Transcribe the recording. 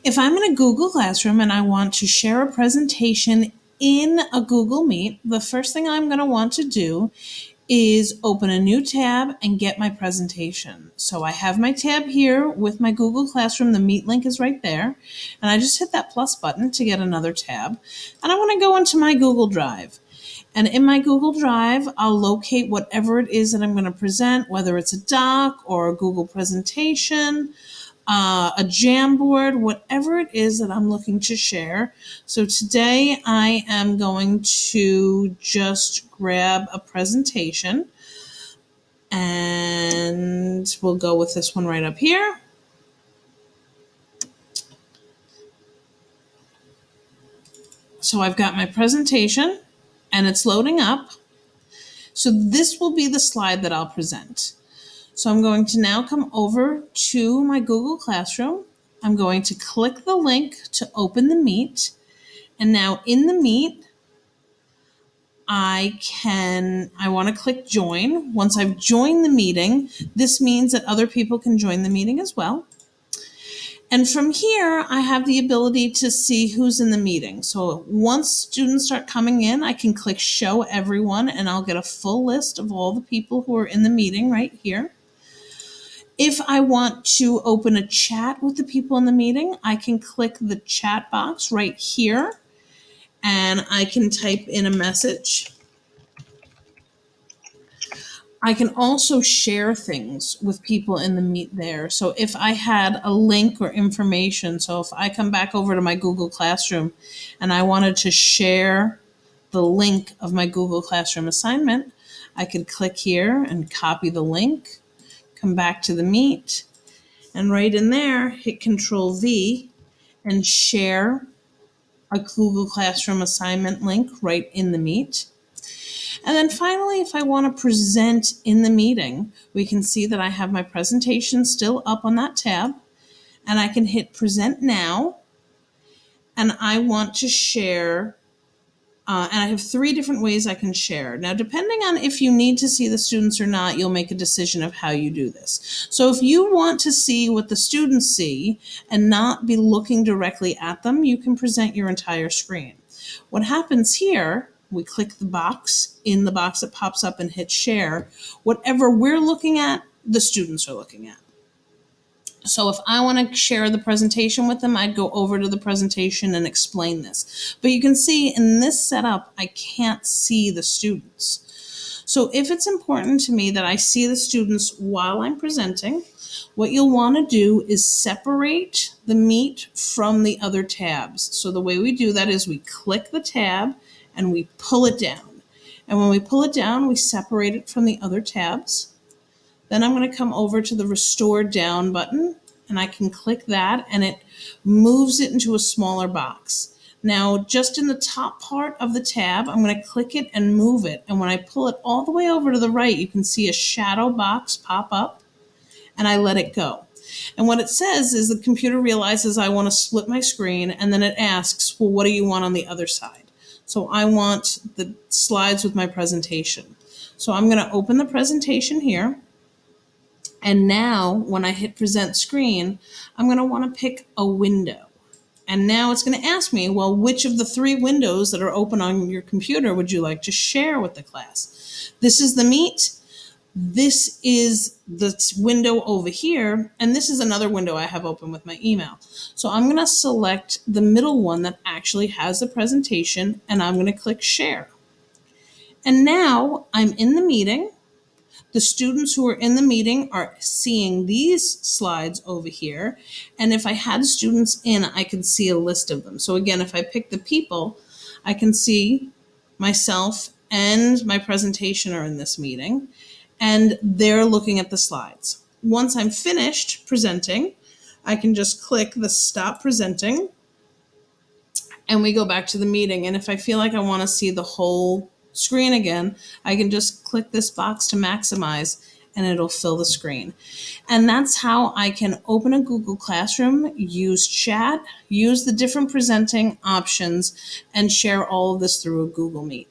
If I'm in a Google Classroom and I want to share a presentation in a Google Meet, the first thing I'm going to want to do is open a new tab and get my presentation. So I have my tab here with my Google Classroom. The Meet link is right there. And I just hit that plus button to get another tab. And I want to go into my Google Drive. And in my Google Drive, I'll locate whatever it is that I'm going to present, whether it's a doc or a Google presentation, a Jamboard, whatever it is that I'm looking to share. So today I am going to just grab a presentation and we'll go with this one right up here. So I've got my presentation and it's loading up. So this will be the slide that I'll present. So I'm going to now come over to my Google Classroom. I'm going to click the link to open the Meet. And now in the Meet, I want to click join. Once I've joined the meeting, this means that other people can join the meeting as well. And from here, I have the ability to see who's in the meeting. So once students start coming in, I can click show everyone and I'll get a full list of all the people who are in the meeting right here. If I want to open a chat with the people in the meeting, I can click the chat box right here and I can type in a message. I can also share things with people in the Meet there. So if I had a link or information, so if I come back over to my Google Classroom and I wanted to share the link of my Google Classroom assignment, I could click here and copy the link, come back to the Meet, and right in there, hit Control V and share a Google Classroom assignment link right in the Meet. And then finally, if I want to present in the meeting, we can see that I have my presentation still up on that tab, and I can hit Present Now, and I want to share, and I have 3 different ways I can share. Now, depending on if you need to see the students or not, you'll make a decision of how you do this. So if you want to see what the students see and not be looking directly at them, you can present your entire screen. What happens here, we click the box, in the box that pops up and hit share. Whatever we're looking at, the students are looking at. So if I want to share the presentation with them, I'd go over to the presentation and explain this. But you can see in this setup, I can't see the students. So if it's important to me that I see the students while I'm presenting, what you'll want to do is separate the Meet from the other tabs. So the way we do that is we click the tab and we pull it down. And when we pull it down, we separate it from the other tabs. Then I'm going to come over to the Restore Down button, and I can click that, and it moves it into a smaller box. Now, just in the top part of the tab, I'm going to click it and move it. And when I pull it all the way over to the right, you can see a shadow box pop up, and I let it go. And what it says is the computer realizes I want to split my screen, and then it asks, well, what do you want on the other side? So I want the slides with my presentation. So I'm going to open the presentation here. And now when I hit present screen, I'm going to want to pick a window. And now it's going to ask me, well, which of the 3 windows that are open on your computer would you like to share with the class? This is the Meet. This is the window over here, and this is another window I have open with my email. So I'm going to select the middle one that actually has the presentation, and I'm going to click Share. And now I'm in the meeting. The students who are in the meeting are seeing these slides over here, and if I had students in, I could see a list of them. So again, if I pick the people, I can see myself and my presentation are in this meeting, and they're looking at the slides. Once I'm finished presenting, I can just click the Stop Presenting, and we go back to the meeting. And if I feel like I want to see the whole screen again, I can just click this box to maximize, and it'll fill the screen. And that's how I can open a Google Classroom, use chat, use the different presenting options, and share all of this through a Google Meet.